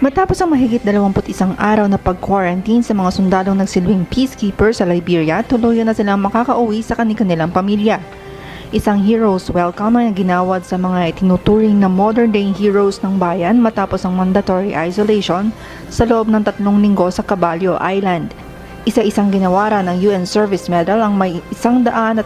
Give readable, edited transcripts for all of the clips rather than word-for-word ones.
Matapos ang mahigit 21 araw na pag-quarantine sa mga sundalong nagsilbing peacekeeper sa Liberia, tuluyan na silang makakauwi sa kanilang pamilya. Isang heroes welcome ang ginawad sa mga itinuturing na modern-day heroes ng bayan matapos ang mandatory isolation sa loob ng 3 linggo sa Caballo Island. Isa-isang ginawara ng UN Service Medal ang may 132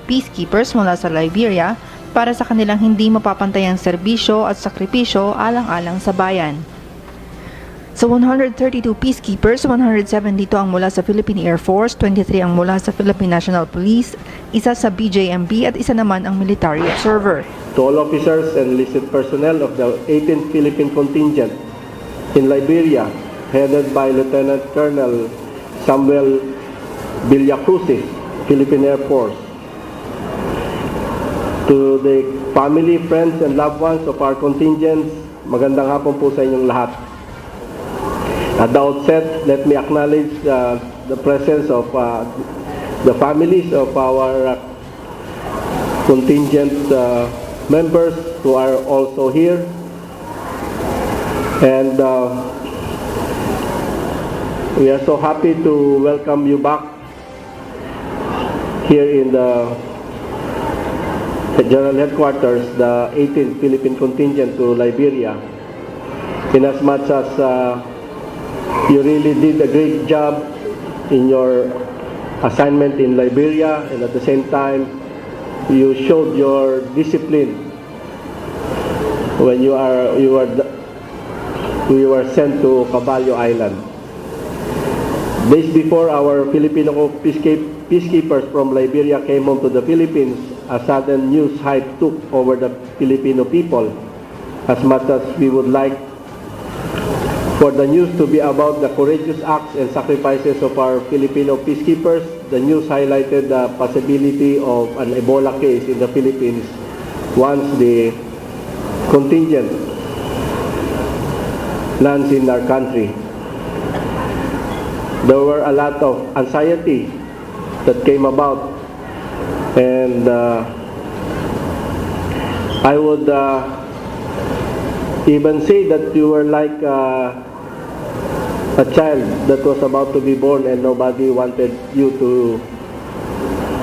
peacekeepers mula sa Liberia para sa kanilang hindi mapapantayang serbisyo at sakripisyo alang-alang sa bayan. Sa 132 peacekeepers, 172 ang mula sa Philippine Air Force, 23 ang mula sa Philippine National Police, isa sa BJMB at isa naman ang military observer. To all officers and enlisted personnel of the 18th Philippine Contingent in Liberia, headed by Lieutenant Colonel Samuel Villacruz, Philippine Air Force. To the family, friends, and loved ones of our contingents, magandang hapon po sa inyong lahat. At the outset, let me acknowledge the presence of the families of our contingent members who are also here. And we are so happy to welcome you back here in the General Headquarters, the 18th Philippine Contingent to Liberia. In as much as you really did a great job in your assignment in Liberia, and at the same time, you showed your discipline when you were sent to Caballo Island. Days before our Filipino peacekeepers from Liberia came home to the Philippines, a sudden news hype took over the Filipino people. As much as we would like for the news to be about the courageous acts and sacrifices of our Filipino peacekeepers, the news highlighted the possibility of an Ebola case in the Philippines once the contingent lands in our country. There were a lot of anxiety that came about, and I would even say that you were like a child that was about to be born, and nobody wanted you to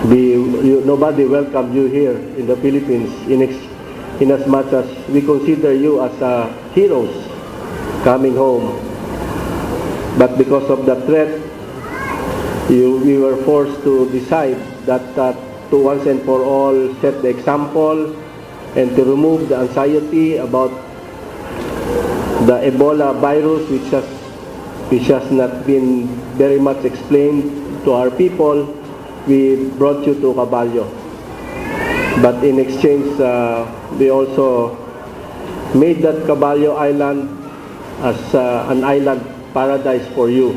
be, nobody welcomed you here in the Philippines, in as much as we consider you as heroes coming home. But because of the threat, we were forced to decide that to once and for all set the example and to remove the anxiety about the Ebola virus, which has not been very much explained to our people. We brought you to Caballo. But in exchange, we also made that Caballo Island as an island paradise for you.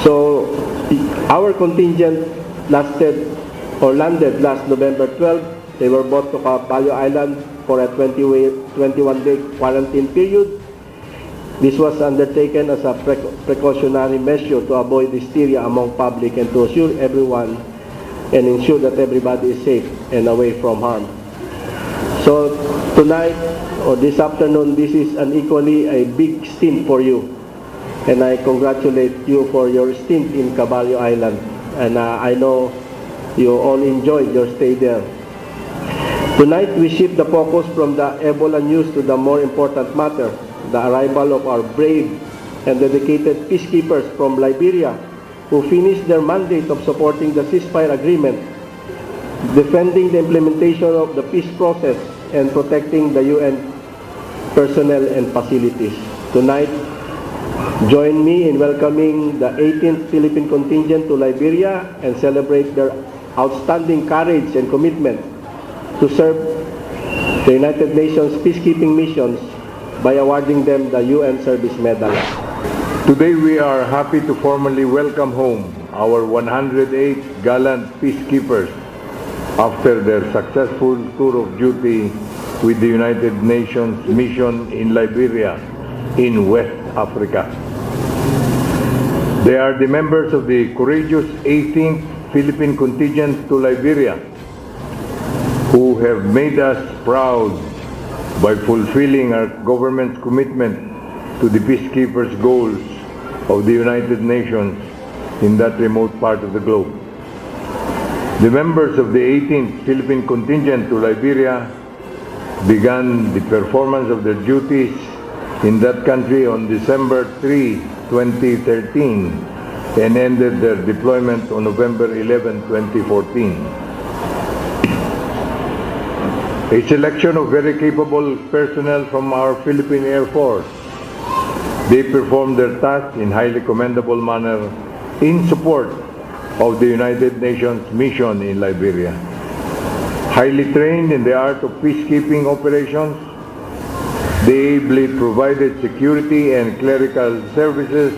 So our contingent landed last November 12. They were brought to Caballo Island for a 21-day quarantine period. This was undertaken as a precautionary measure to avoid hysteria among public and to assure everyone and ensure that everybody is safe and away from harm. So tonight or this afternoon, this is equally a big stint for you. And I congratulate you for your stint in Caballo Island. And I know you all enjoyed your stay there. Tonight, we shift the focus from the Ebola news to the more important matter, the arrival of our brave and dedicated peacekeepers from Liberia who finished their mandate of supporting the ceasefire agreement, defending the implementation of the peace process, and protecting the UN personnel and facilities. Tonight, join me in welcoming the 18th Philippine Contingent to Liberia and celebrate their outstanding courage and commitment to serve the United Nations peacekeeping missions by awarding them the UN Service Medal. Today we are happy to formally welcome home our 108 gallant peacekeepers after their successful tour of duty with the United Nations mission in Liberia in West Africa. They are the members of the courageous 18th Philippine Contingent to Liberia who have made us proud by fulfilling our government's commitment to the peacekeepers' goals of the United Nations in that remote part of the globe. The members of the 18th Philippine contingent to Liberia began the performance of their duties in that country on December 3, 2013, and ended their deployment on November 11, 2014. A selection of very capable personnel from our Philippine Air Force. They performed their task in highly commendable manner in support of the United Nations mission in Liberia. Highly trained in the art of peacekeeping operations, they ably provided security and clerical services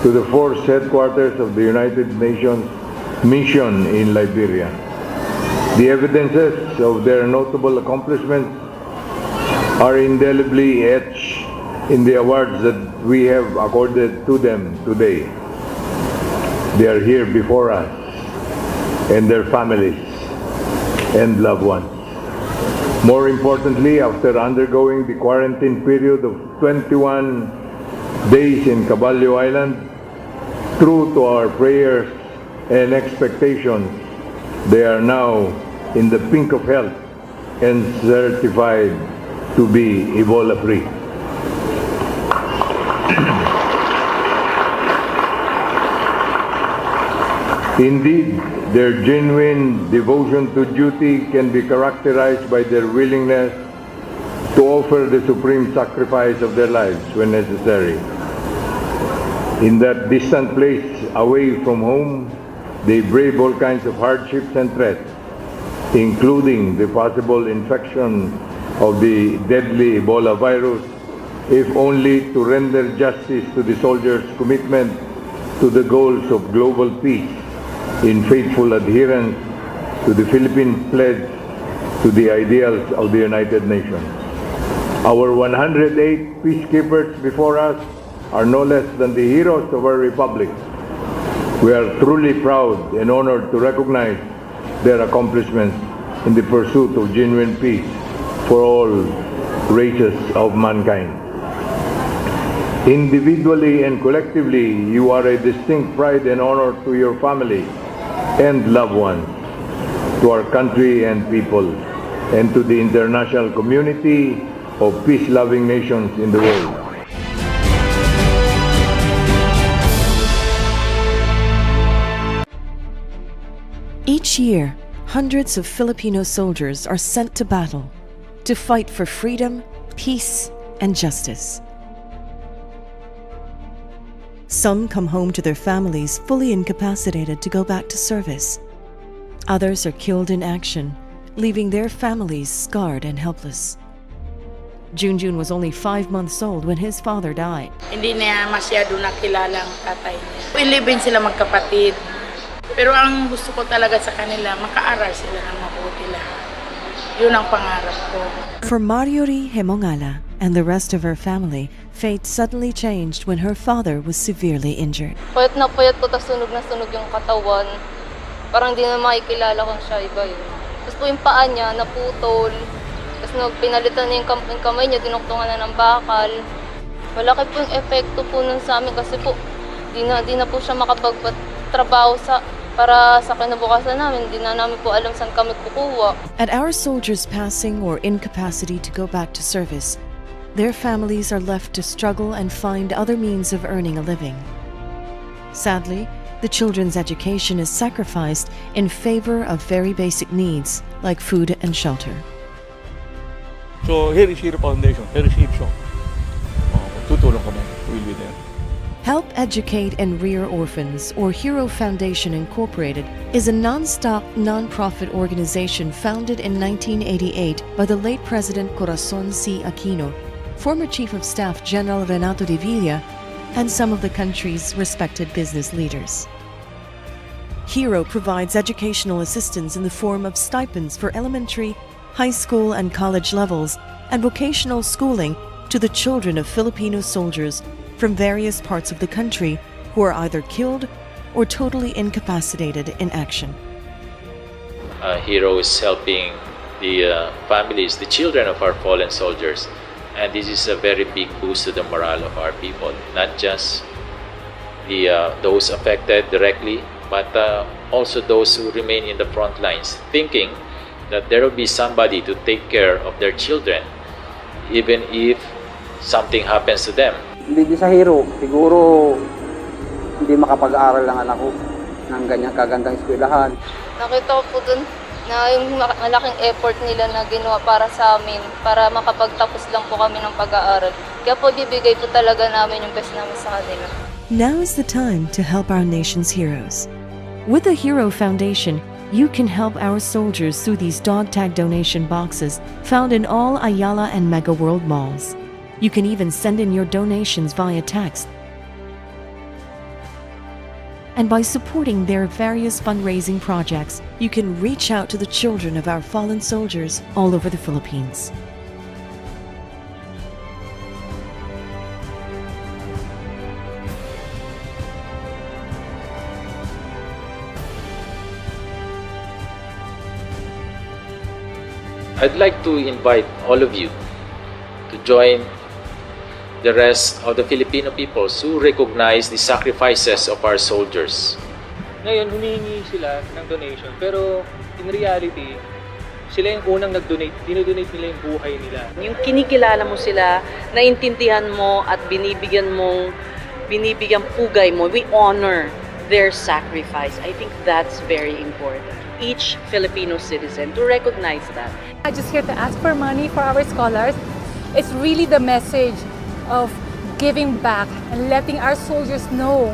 to the force headquarters of the United Nations mission in Liberia. The evidences of their notable accomplishments are indelibly etched in the awards that we have accorded to them today. They are here before us and their families and loved ones. More importantly, after undergoing the quarantine period of 21 days in Caballo Island, true to our prayers and expectations, they are now in the pink of health and certified to be Ebola-free. Indeed, their genuine devotion to duty can be characterized by their willingness to offer the supreme sacrifice of their lives when necessary. In that distant place away from home, they brave all kinds of hardships and threats, including the possible infection of the deadly Ebola virus, if only to render justice to the soldiers' commitment to the goals of global peace in faithful adherence to the Philippine pledge to the ideals of the United Nations. Our 108 peacekeepers before us are no less than the heroes of our republic. We are truly proud and honored to recognize their accomplishments in the pursuit of genuine peace for all races of mankind. Individually and collectively, you are a distinct pride and honor to your family and loved ones, to our country and people, and to the international community of peace-loving nations in the world. Each year, hundreds of Filipino soldiers are sent to battle to fight for freedom, peace, and justice. Some come home to their families fully incapacitated to go back to service. Others are killed in action, leaving their families scarred and helpless. Junjun was only 5 months old when his father died. Hindi niya masyado nakilala ang tatay niya. Inlibin sila magkapatid. Pero ang gusto ko talaga sa kanila, makaaral sila ng mabuti lahat. Yun ang pangarap ko. For Mariori Hemongala and the rest of her family, fate suddenly changed when her father was severely injured. Payat na sunog na sunog yung katawan. Parang di na makikilala kung siya iba yun. Tapos po yung paa niya, naputol. Tapos pinalitan niya yung kamay niya, dinuktungan na ng bakal. Malaki po yung epekto po nun sa amin kasi po di na po siya makapagtrabaho para sa kinabukasan namin. Di na namin po alam saan kami kukuha. At our soldiers passing or incapacity to go back to service, their families are left to struggle and find other means of earning a living. Sadly, the children's education is sacrificed in favor of very basic needs like food and shelter. So here is Hero Foundation, here is Hipso. Tutulong kami, we'll be there. Help Educate and Rear Orphans, or Hero Foundation Incorporated, is a non-stock, non-profit organization founded in 1988 by the late President Corazon C. Aquino, former Chief of Staff General Renato de Villa, and some of the country's respected business leaders. Hero provides educational assistance in the form of stipends for elementary, high school and college levels, and vocational schooling to the children of Filipino soldiers from various parts of the country who are either killed or totally incapacitated in action. Hero is helping the families, the children of our fallen soldiers. And this is a very big boost to the morale of our people, not just those affected directly, but also those who remain in the front lines, thinking that there will be somebody to take care of their children, even if something happens to them. Hindi sa hero, siguro hindi makapag-aaral ang anak ko ng ganyang kagandang eskwelahan. Nakita ko po dun na yung malaking effort nila na ginawa para sa amin, para makapagtapos lang po kami ng pag-aaral. Kaya po bibigay po talaga namin yung best namin sa kanila. Now is the time to help our nation's heroes. With the Hero Foundation, you can help our soldiers through these dog tag donation boxes found in all Ayala and Mega World malls. You can even send in your donations via text. And by supporting their various fundraising projects, you can reach out to the children of our fallen soldiers all over the Philippines. I'd like to invite all of you to join the rest of the Filipino peoples who recognize the sacrifices of our soldiers. Ngayon, humihingi sila ng donation, pero in reality, sila yung unang nag-donate, dinodonate nila yung buhay nila. Yung kinikilala mo sila, naintindihan mo at binibigyang pugay mo, we honor their sacrifice. I think that's very important. Each Filipino citizen to recognize that. I'm just here to ask for money for our scholars. It's really the message of giving back and letting our soldiers know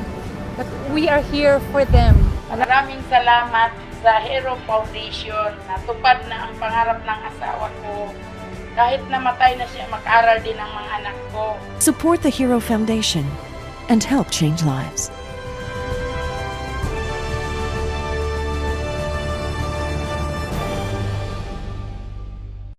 that we are here for them. Maraming salamat sa Hero Foundation. Natupad na ang pangarap ng asawa ko. Kahit namatay na siya, mag-aral din ang mga anak ko. Support the Hero Foundation and help change lives.